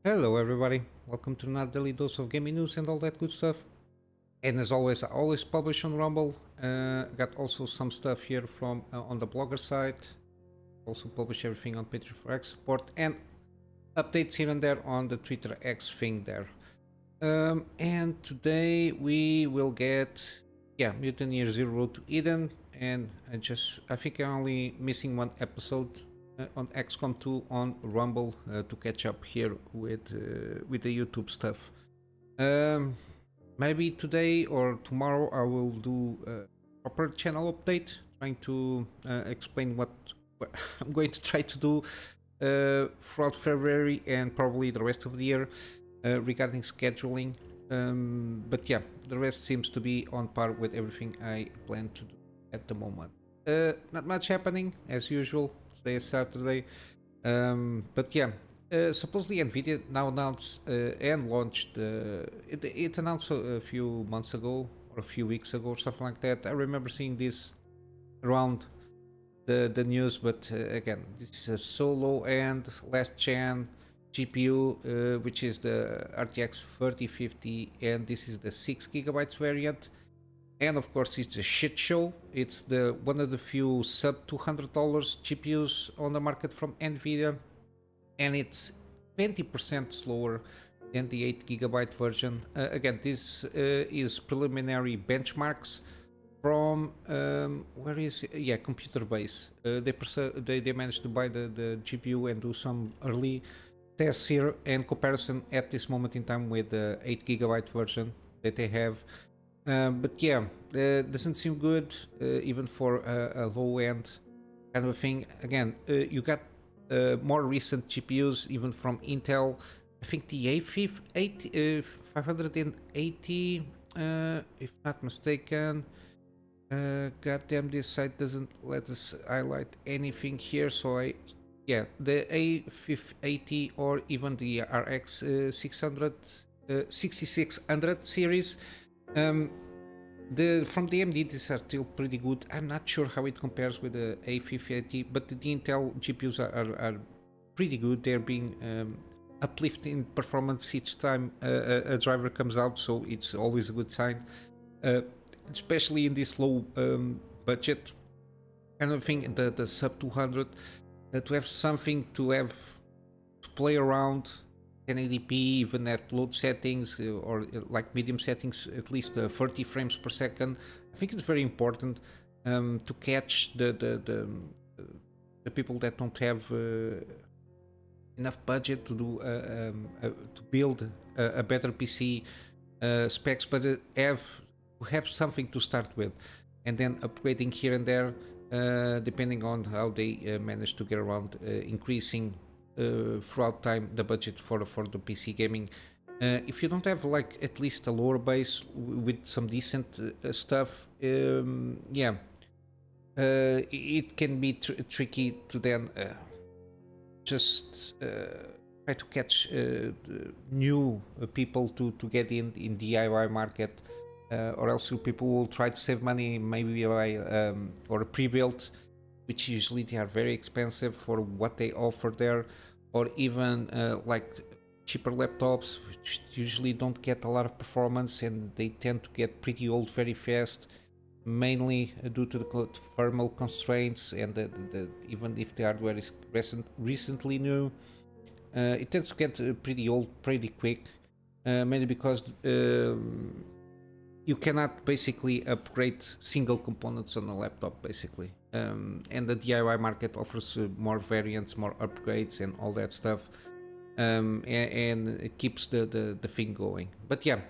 Hello everybody, welcome to another daily dose of gaming news and all that good stuff. And as always, I always publish on Rumble. Got also some stuff here from on the blogger side. Also publish everything on Patreon for X support and updates here and there on the Twitter X thing there. And today we will get Mutant Year Zero Road to Eden, and I think I'm only missing one episode on XCOM 2 on Rumble to catch up here with the YouTube stuff. Maybe today or tomorrow I will do a proper channel update, trying to explain what I'm going to try to do throughout February and probably the rest of the year regarding scheduling. But yeah, the rest seems to be on par with everything I plan to do at the moment. Not much happening as usual. Today is Saturday, but yeah, supposedly Nvidia now announced and launched. It announced a few months ago or a few weeks ago or something like that. I remember seeing this around the news, but again, this is a so low end last gen GPU, which is the RTX 3050, and this is the 6 GB variant. And of course, it's a shit show. It's the one of the few sub $200 GPUs on the market from Nvidia, and it's 20% slower than the 8 GB version. Again, this is preliminary benchmarks from where is it? Yeah, Computer Base. They managed to buy the GPU and do some early tests here and comparison at this moment in time with the 8 GB version that they have. But yeah, doesn't seem good even for a low end kind of a thing. Again, you got more recent GPUs even from Intel. I think the A580, 580, if not mistaken. Goddamn, this site doesn't let us highlight anything here. So the A580 or even the RX 6600 series. From the AMD, these are still pretty good. I'm not sure how it compares with the A580, but the Intel GPUs are pretty good. They're being uplifted in performance each time a driver comes out, so it's always a good sign, especially in this low budget kind of thing, the sub 200, to have something to play around. 1080p even at load settings or like medium settings, at least 30 frames per second. I think it's very important to catch the people that don't have enough budget to do to build a better PC specs, but have something to start with, and then upgrading here and there depending on how they manage to get around increasing throughout time the budget for the PC gaming. If you don't have like at least a lower base with some decent stuff, it can be tricky to then just try to catch new people to get in DIY market, or else people will try to save money maybe by or a pre-built, which usually they are very expensive for what they offer there, or even like cheaper laptops, which usually don't get a lot of performance and they tend to get pretty old very fast, mainly due to the thermal constraints and even if the hardware is recently new, it tends to get pretty old pretty quick, mainly because you cannot basically upgrade single components on a laptop basically, and the DIY market offers more variants, more upgrades and all that stuff, and it keeps the thing going. But yeah,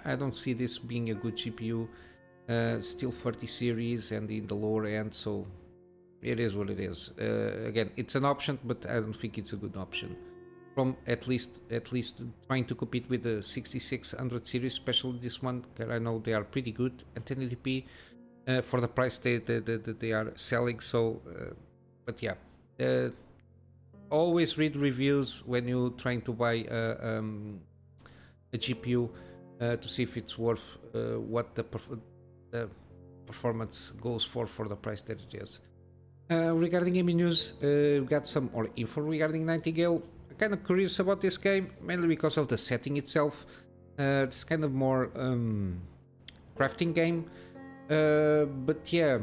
I don't see this being a good GPU, still 30 series and in the lower end, so it is what it is. Again, it's an option, but I don't think it's a good option. From at least trying to compete with the 6600 series, especially this one, because I know they are pretty good at 1080p for the price they are selling. So, but yeah, always read reviews when you're trying to buy a GPU to see if it's worth what the performance goes for the price that it is. Regarding gaming news, we got some more info regarding Nightingale. kind of curious about this game, mainly because of the setting itself. It's kind of more crafting game. But yeah,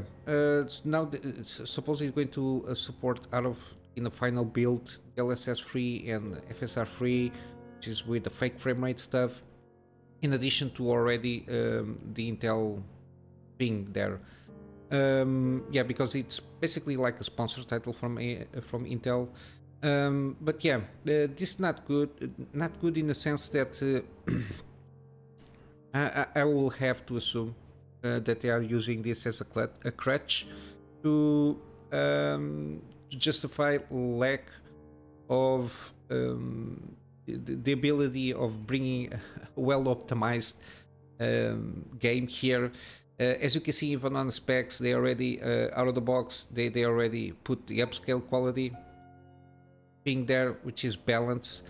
now supposedly it's going to support out of in the final build DLSS free and FSR free, which is with the fake frame rate stuff. In addition to already the Intel being there. Yeah, because it's basically like a sponsored title from Intel. But yeah, this is not good. Not good in the sense that I will have to assume that they are using this as a crutch to justify lack of the ability of bringing a well-optimized game here. As you can see, even on the specs, they already out of the box. They already put the upscale quality being there, which is balanced.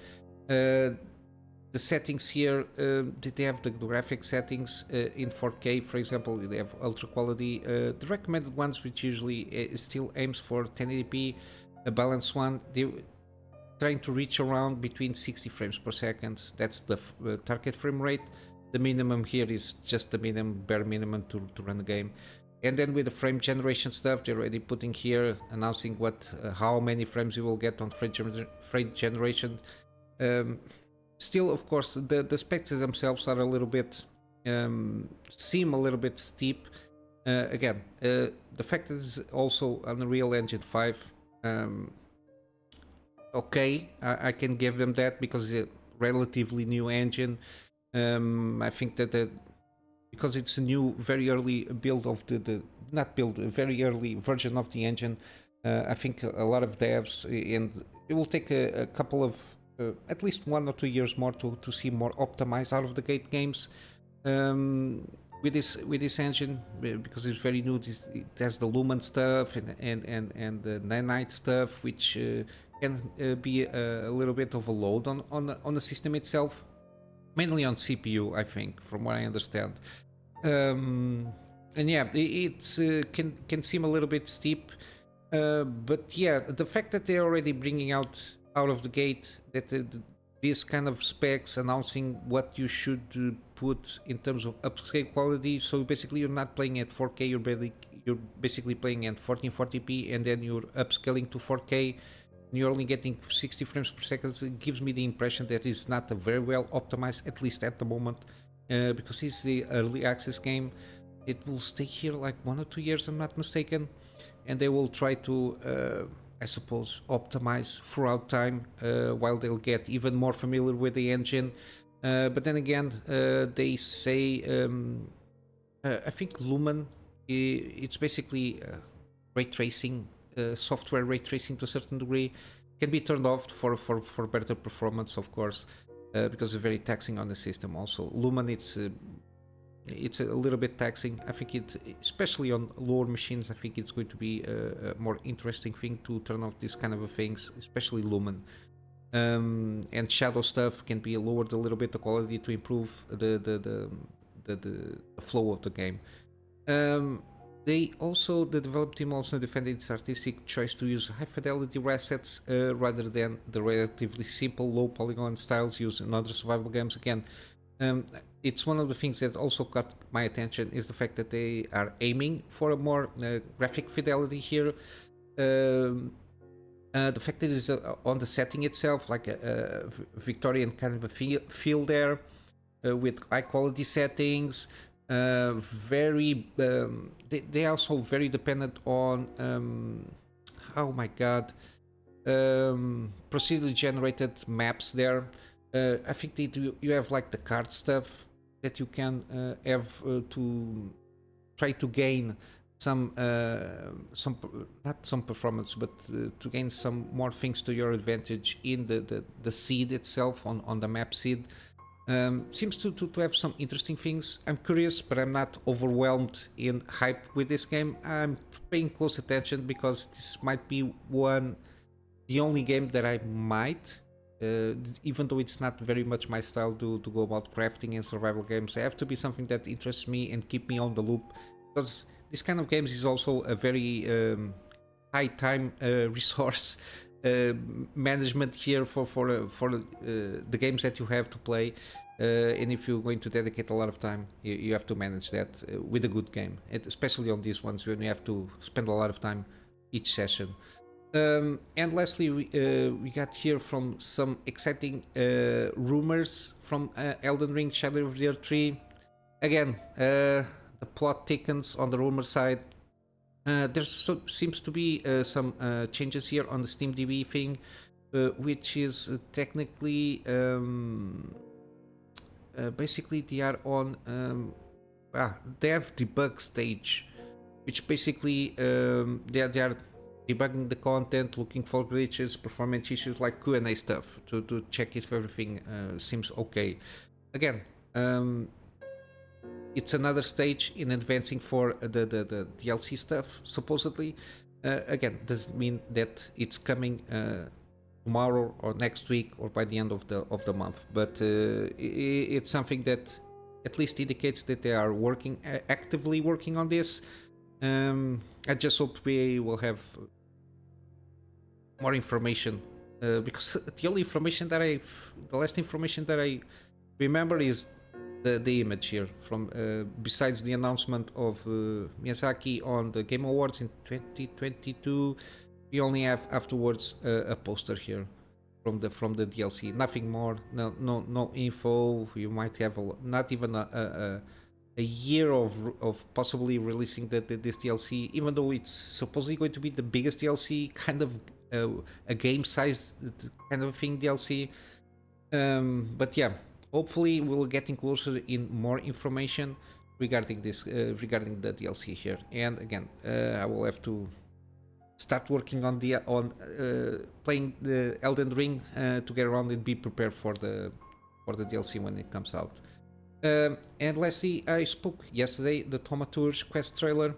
The settings here, they have the graphic settings in 4K, for example. They have ultra quality. The recommended ones, which usually still aims for 1080p, a balanced one. They trying to reach around between 60 frames per second. That's the target frame rate. The minimum here is just the bare minimum to run the game. And then with the frame generation stuff, they're already putting here, announcing how many frames you will get on frame generation. Still, of course, the specs themselves are a little bit seem a little bit steep. Again, the fact that it's also Unreal Engine 5. Okay, I can give them that because it's a relatively new engine. I think that because it's a new, very early build of a very early version of the engine. I think a lot of devs, and it will take a couple of at least 1 or 2 years more to see more optimized out of the gate games with this engine, because it's very new. It has the Lumen stuff and the Nanite stuff, which can be a little bit of a load on the system itself, mainly on CPU, I think, from what I understand. And yeah, it can seem a little bit steep, but yeah, the fact that they're already bringing out of the gate that this kind of specs announcing what you should put in terms of upscale quality. So basically, you're not playing at 4K. You're basically playing at 1440p, and then you're upscaling to 4K. And you're only getting 60 frames per second. It gives me the impression that it's not a very well optimized, at least at the moment, because it's the early access game. It will stay here like 1 or 2 years, I'm not mistaken, and they will try to I suppose optimize throughout time while they'll get even more familiar with the engine. But then again, they say I think Lumen, it's basically ray tracing, software ray tracing to a certain degree, can be turned off for better performance, of course, because it's very taxing on the system. Also, Lumen, it's a little bit taxing. I think it, especially on lower machines, I think it's going to be a more interesting thing to turn off these kind of things, especially Lumen. And shadow stuff can be lowered a little bit, the quality, to improve the flow of the game. The development team also defended its artistic choice to use high fidelity assets rather than the relatively simple low polygon styles used in other survival games. Again, it's one of the things that also caught my attention, is the fact that they are aiming for a more graphic fidelity here. The fact that it's on the setting itself, like a Victorian kind of a feel there, with high quality settings. They are also very dependent on oh my god, procedurally generated maps there. I think you have like the card stuff that you can have to try to gain some not some performance, but to gain some more things to your advantage in the seed itself, on the map seed. Seems to have some interesting things. I'm curious, but I'm not overwhelmed in hype with this game. I'm paying close attention because this might be the only game that I might, even though it's not very much my style to go about crafting and survival games, it have to be something that interests me and keep me on the loop, because this kind of games is also a very high time resource. management here for the games that you have to play, and if you're going to dedicate a lot of time, you have to manage that with a good game, especially on these ones when you have to spend a lot of time each session. And lastly, we got here from some exciting rumors from Elden Ring Shadow of the Erdtree. Again, the plot thickens on the rumor side. There seems to be some changes here on the SteamDB thing, which is technically basically they are on dev debug stage, which basically they are debugging the content, looking for glitches, performance issues, like Q&A stuff to check if everything seems okay. Again, it's another stage in advancing for the DLC stuff, supposedly. Again, doesn't mean that it's coming tomorrow or next week or by the end of the month, but it's something that at least indicates that they are working actively working on this. I just hope we will have more information, because the only information that the last information that I remember is the image here from besides the announcement of Miyazaki on the Game Awards in 2022. We only have afterwards a poster here from the DLC. Nothing more. No info. You might have not even a year of possibly releasing this DLC, even though it's supposedly going to be the biggest DLC, kind of a game-sized kind of thing DLC. But yeah, hopefully we're getting closer in more information regarding this, regarding the DLC here. And again, I will have to start working on playing the Elden Ring to get around and be prepared for the DLC when it comes out. And lastly, I spoke yesterday, the Thaumaturge quest trailer.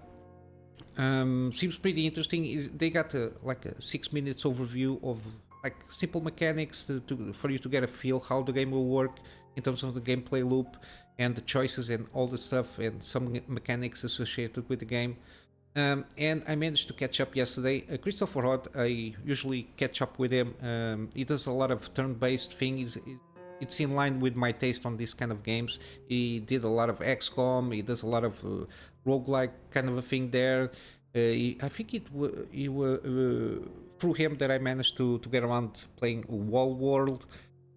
Seems pretty interesting. They got like a 6 minutes overview of like simple mechanics for you to get a feel how the game will work in terms of the gameplay loop and the choices and all the stuff and some mechanics associated with the game. And I managed to catch up yesterday. Christopher Rod, I usually catch up with him. He does a lot of turn-based things. It's in line with my taste on this kind of games. He did a lot of XCOM. He does a lot of roguelike kind of a thing there. I think through him that I managed to get around playing Wall World,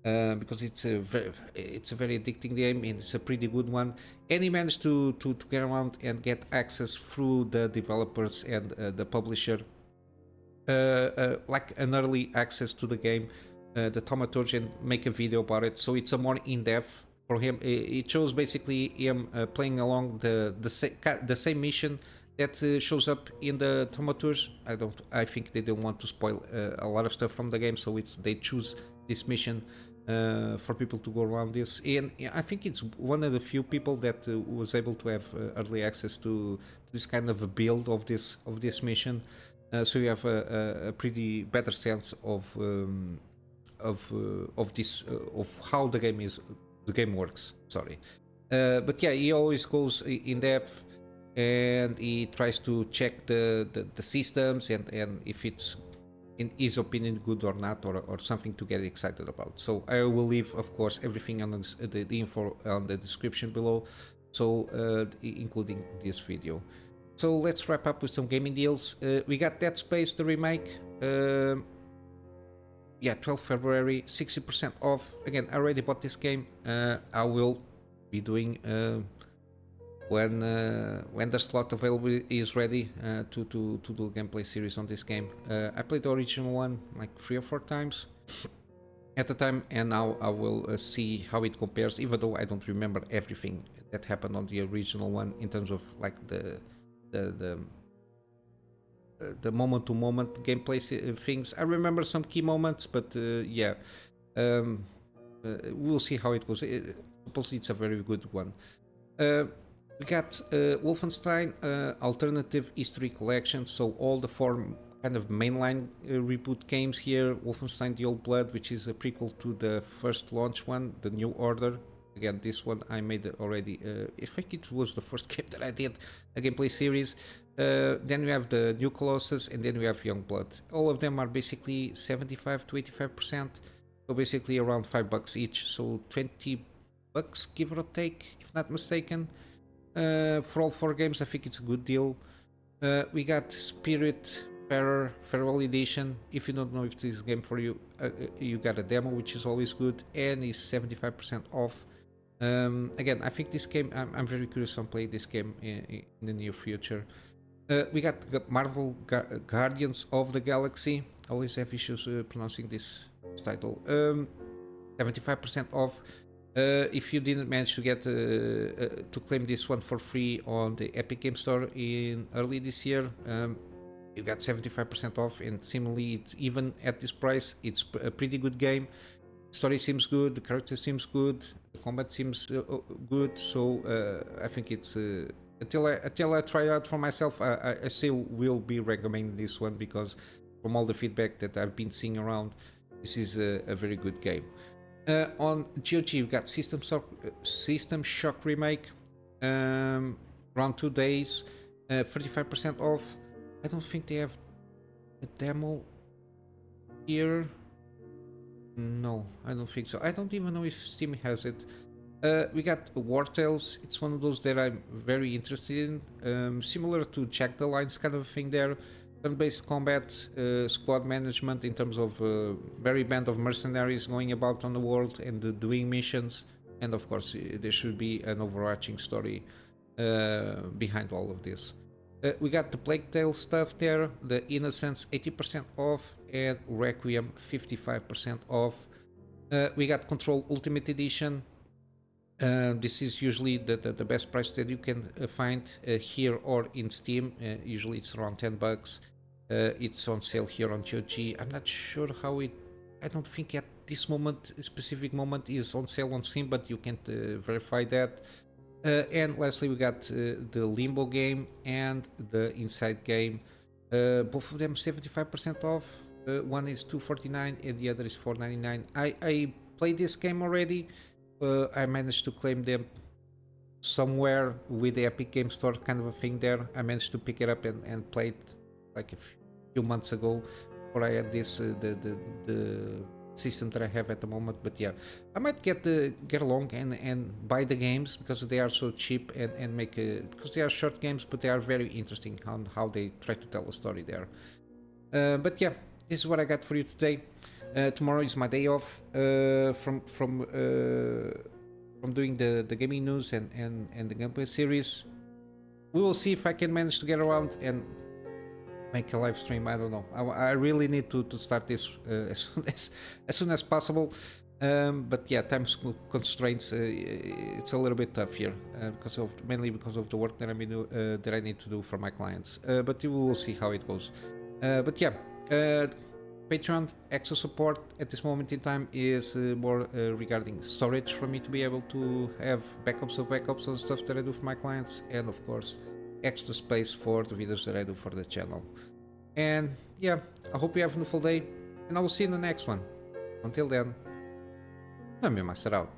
because it's a very addicting game and it's a pretty good one. And he managed to get around and get access through the developers and the publisher, like an early access to the game, the Thaumaturge, and make a video about it. So it's a more in-depth for him. It shows basically him playing along the same mission that shows up in the Thaumaturge. I think they don't want to spoil a lot of stuff from the game, so they choose this mission for people to go around this. And I think it's one of the few people that was able to have early access to this kind of a build of this mission. So you have a pretty better sense of how the game works. Sorry, but yeah, he always goes in depth and he tries to check the systems and if it's in his opinion good or not, or something to get excited about. So I will leave, of course, everything on the info on the description below, so including this video. So let's wrap up with some gaming deals. We got Dead Space, the remake. Yeah, 12 February, 60% off. Again, I already bought this game. I will be doing when the slot available is ready to do a gameplay series on this game. I played the original one like 3 or 4 times at the time, and now I will see how it compares, even though I don't remember everything that happened on the original one in terms of like the moment-to-moment gameplay things. I remember some key moments, but yeah, we'll see how it goes. Supposedly it's a very good one. We got Wolfenstein Alternative History Collection, so all the 4 kind of mainline reboot games here. Wolfenstein The Old Blood, which is a prequel to the first launch one, The New Order. Again, this one I made already. I think it was the first game that I did a gameplay series. Then we have the New Colossus, and then we have Youngblood. All of them are basically 75 to 85%, so basically around $5 each, so $20 give or take, if not mistaken. For all 4 games, I think it's a good deal. We got Spirit Farewell Edition. If you don't know if this is a game for you, you got a demo, which is always good, and is 75% off. Again, I think this game, I'm very curious on playing this game in the near future. We got Marvel Guardians of the Galaxy. I always have issues pronouncing this title. 75% off. If you didn't manage to get to claim this one for free on the Epic Game Store in early this year, you got 75% off, and similarly, it's even at this price, it's a pretty good game. Story seems good, the character seems good, the combat seems good, so I think it's until I try it out for myself, I still will be recommending this one, because from all the feedback that I've been seeing around, this is a very good game. On GOG, we've got System Shock Remake, around 2 days, 35% off. I don't think they have a demo here. No, I don't think so. I don't even know if Steam has it. We got wartales. It's one of those that I'm very interested in. Similar to Jack the Lines kind of thing there. Turn-based combat, squad management in terms of very band of mercenaries going about on the world and doing missions. And of course, there should be an overarching story behind all of this. We got the Plague Tale stuff there, the Innocence 80% off, and Requiem 55% off. We got Control Ultimate Edition. This is usually the best price that you can find here or in Steam. Usually it's around $10. It's on sale here on GOG. I'm not sure how it... I don't think at this specific moment is on sale on Steam, but you can't verify that. And lastly, we got the Limbo game and the Inside game. Both of them 75% off. One is $249 and the other is $499. I played this game already. I managed to claim them somewhere with the Epic Game Store kind of a thing there. I managed to pick it up and play it like a few months ago, before I had this the system that I have at the moment. But yeah, I might get along and buy the games, because they are so cheap, and make because they are short games, but they are very interesting on how they try to tell a story there. But yeah, this is what I got for you today. Tomorrow is my day off from doing the gaming news and the gameplay series. We will see if I can manage to get around and make a live stream. I don't know. I really need to start this as soon as possible. But yeah, time constraints. It's a little bit tough here mainly because of the work that that I need to do for my clients. But we will see how it goes. But yeah. Patreon extra support at this moment in time is more regarding storage for me to be able to have backups of stuff that I do for my clients, and of course extra space for the videos that I do for the channel. And yeah, I hope you have a wonderful day, and I will see you in the next one. Until then, Kunamy Master out.